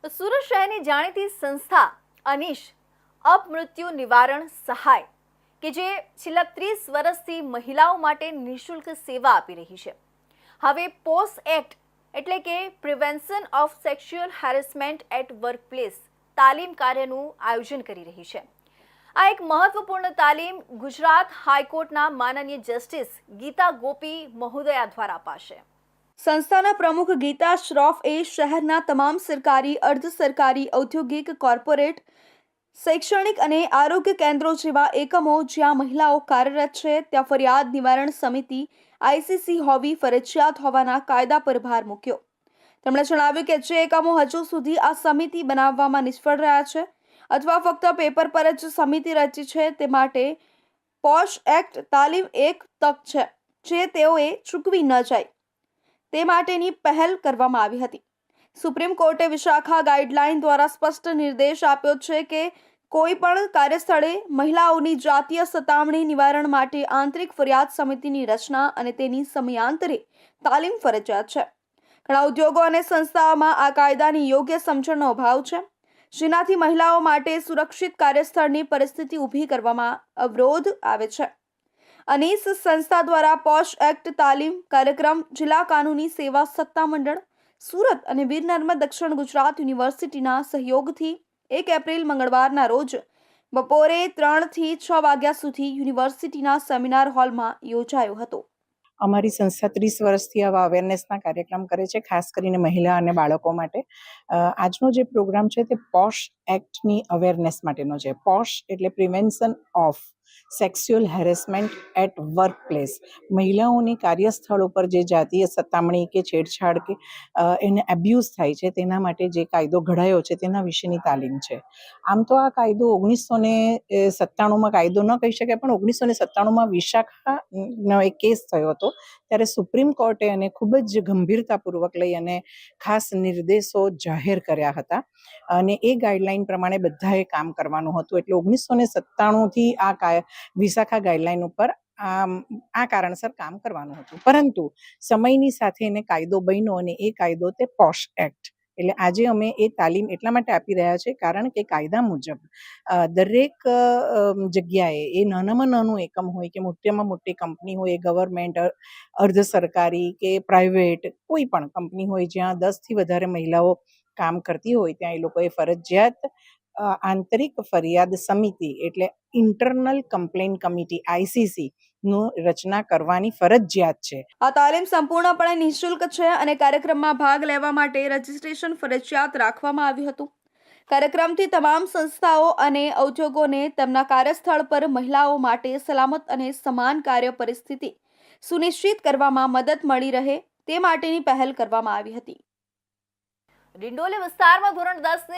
સુરત શહેરની જાણીતી સંસ્થા અનીશ અપમૃત્યુ નિવારણ સહાય કે જે છેલ્લા 30 વર્ષથી મહિલાઓ માટે નિઃશુલ્ક સેવા આપી રહી છે, હવે પોસ એક્ટ એટલે કે prevention of sexual harassment at workplace તાલીમ કાર્યનું આયોજન કરી રહી છે। આ એક મહત્વપૂર્ણ તાલીમ ગુજરાત હાઈકોર્ટના માનનીય જસ્ટિસ ગીતા ગોપી મહોદયા દ્વારા અપાશે। સંસ્થાના પ્રમુખ ગીતા શ્રોફે શહેરના તમામ સરકારી, અર્ધ સરકારી, ઔદ્યોગિક, કોર્પોરેટ, શૈક્ષણિક અને આરોગ્ય કેન્દ્રો જેવા એકમો જ્યાં મહિલાઓ કાર્યરત છે ત્યાં ફરિયાદ નિવારણ સમિતિ ICC હોવી ફરજિયાત હોવાના કાયદા પર ભાર મૂક્યો। તેમણે જણાવ્યું કે જે એકમો હજુ સુધી આ સમિતિ બનાવવામાં નિષ્ફળ રહ્યા છે અથવા ફક્ત પેપર પર જ સમિતિ રચી છે તે માટે પોશ એક્ટ તાલીમ એક તક છે જે તેઓએ ચૂકવી ન જાય તે માટેની પહેલ કરવામાં આવી હતી। સુપ્રીમ કોર્ટે વિશાખા ગાઈડલાઈન દ્વારા સ્પષ્ટ નિર્દેશ આપ્યો છે કે કોઈ પણ કાર્યસ્થળે મહિલાઓની જાતીય સતામણી નિવારણ માટે આંતરિક ફરિયાદ સમિતિની રચના અને તેની સમયાંતરે તાલીમ ફરજિયાત છે। ઘણા ઉદ્યોગો અને સંસ્થાઓમાં આ કાયદાની યોગ્ય સમજણનો અભાવ છે, જેનાથી મહિલાઓ માટે સુરક્ષિત કાર્યસ્થળની પરિસ્થિતિ ઊભી કરવામાં અવરોધ આવે છે। અનીસ સંસ્થા દ્વારા પોશ એક્ટ તાલીમ કાર્યક્રમ જિલ્લા કાનૂની સેવા સત્તામંડળ સુરત અને વીર નર્મદ દક્ષિણ ગુજરાત યુનિવર્સિટીના સહયોગથી 1 એપ્રિલ મંગળવારના રોજ બપોરે 3 થી 6 વાગ્યા સુધી યુનિવર્સિટીના સેમિનાર હોલમાં યોજાયો હતો। અમારી સંસ્થા 30 વર્ષથી આવા અવેરનેસના કાર્યક્રમ કરે છે, ખાસ કરીને મહિલા અને બાળકો માટે। આજનો જે પ્રોગ્રામ છે તે પોશ એક્ટની અવેરનેસ માટેનો છે। પોશ એટલે prevention of sexual harassment at workplace. મહિલાઓની કાર્યસ્થળ ઉપર જે જાતીય સતામણી કે છેડછાડ કે એને એબ્યુઝ થાય છે તેના માટે જે કાયદો ઘડાયો છે તેના વિશેની તાલીમ છે। આમ તો આ કાયદો 1997માં કાયદો ન કહી શકાય, પણ 1997માં વિશાખાનો એક કેસ થયો હતો ત્યારે સુપ્રીમ કોર્ટે એને ખૂબ જ ગંભીરતાપૂર્વક લઈ અને ખાસ નિર્દેશો જાહેર કર્યા હતા અને એ ગાઈડલાઈન પ્રમાણે બધાએ કામ કરવાનું હતું। એટલે 1997થી આ વિશાખા ગાઈડલાઈન ઉપર આ કારણસર કામ કરવાનું હતું, પરંતુ સમયની સાથે એને કાયદો બન્યો અને એ કાયદો તે પોશ એક્ટ। એટલે આજે અમે એ તાલીમ એટલા માટે આપી રહ્યા છે કારણ કે કાયદા મુજબ દરેક જગ્યાએ એ નાનામાં નાનું એકમ હોય કે મોટામાં મોટી કંપની હોય, ગવર્મેન્ટ, અર્ધ સરકારી કે પ્રાઇવેટ કોઈ પણ કંપની હોય જ્યાં 10થી વધારે મહિલાઓ કામ કરતી હોય ત્યાં એ લોકોએ ફરજિયાત આંતરિક ફરિયાદ સમિતિ એટલે ઇન્ટરનલ કમ્પ્લેન કમિટી ICC નું રચના કરવાની ફરજિયાત છે। આ તાલીમ સંપૂર્ણપણે નિઃશુલ્ક છે અને કાર્યક્રમમાં ભાગ લેવા માટે રજીસ્ટ્રેશન ફરજિયાત રાખવામાં આવ્યું હતું। કાર્યક્રમથી તમામ સંસ્થાઓ અને ઉદ્યોગોને તેમના કાર્યસ્થળ પર મહિલાઓ માટે સલામત અને સમાન કાર્ય પરિસ્થિતિ સુનિશ્ચિત કરવામાં મદદ મળી રહે તે માટેની પહેલ કરવામાં આવી હતી। ડિંડોલી વિસ્તારમાં ધોરણ 10